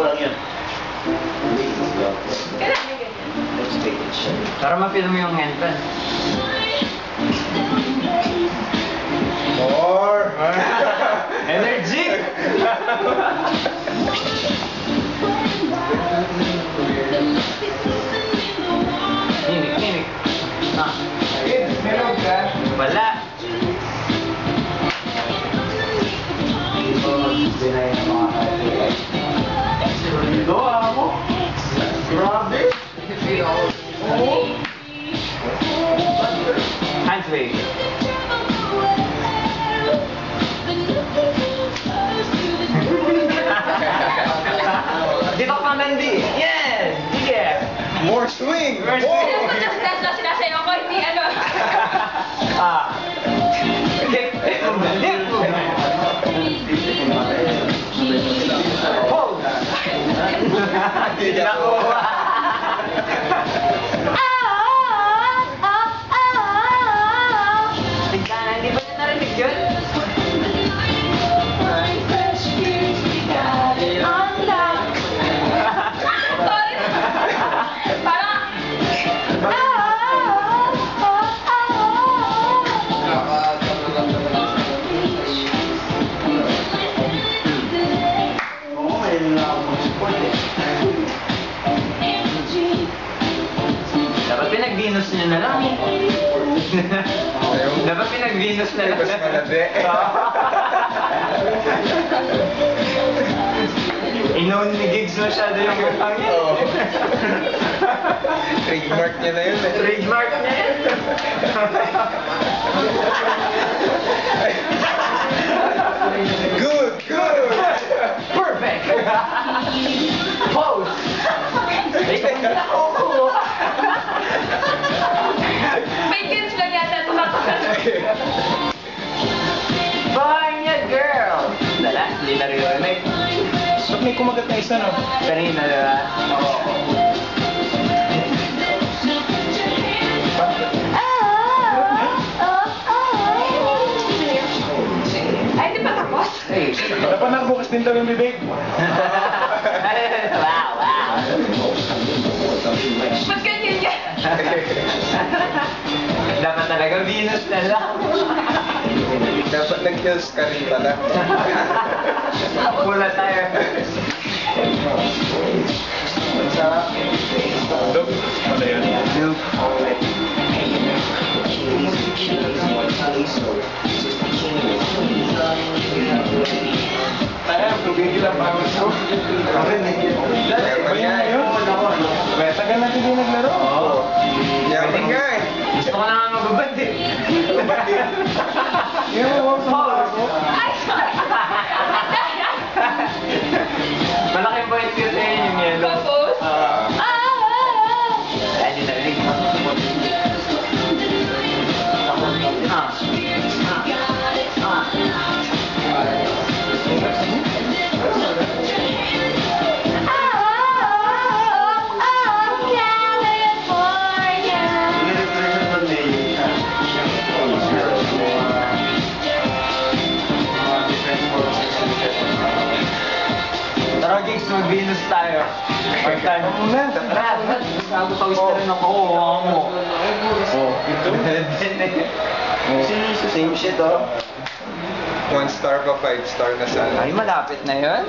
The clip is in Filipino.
Ako lang yun. Kailangan ganyan. Para ma-feel mo yung entrance. More! Energy! Kinik. Ah. Meron ka? Wala. Gawa mo? Grabe! Oo! Hands wave. Dito ka Mandy! Yes! Sige! More swing! More swing. Whoa! That's na sinasayo ko, hindi ano. Ah. Hip movement. Pose! Nakuha! Tignan, hindi ba niya narinig yun? Sorry. Parang, Oo, ngayon na ako mag-support eh. Dapat pinag-Venus niya na lang. Dapat pinag-Venus na lang. Mas malandi. Inown ni Gigs masyado yung hangin. Oo. Trademark niya na yun eh. Trademark niya yan. Good! Good! Perfect! Pose! may kids lang yata tumatakal. Bye niya, girl! Dala, hindi naririnig. Ba't may kumagat na isa, no? Kanina, diba? Ay, di pa tapos? Hey. Dapat nakabukas din daw yung bibig. Wow, wow. Ba't ganyan yan? Dapat talaga Venus na lang. Dapat nag-kills ka rin pala. Pula tayo. Dok, ano yun? Tayo, tubigil ang bawal ko. Ba yan yun? Tagal natin din naglaro. Oo. Yaman nga eh. Gusto ko na nga magbabad eh. Yung huwag sa mga ako. Ay, sorry. Malaking point ko sa inyo yung yellow. Tapos? Ay, di narinig. Tara, Gigs, mag-Venus tayo. Part-time. Muna. Tara, pawis na rin ako. Oo, mo. Same shit, oh. 1 star ba, 5 star na sana. Ay, malapit na yun.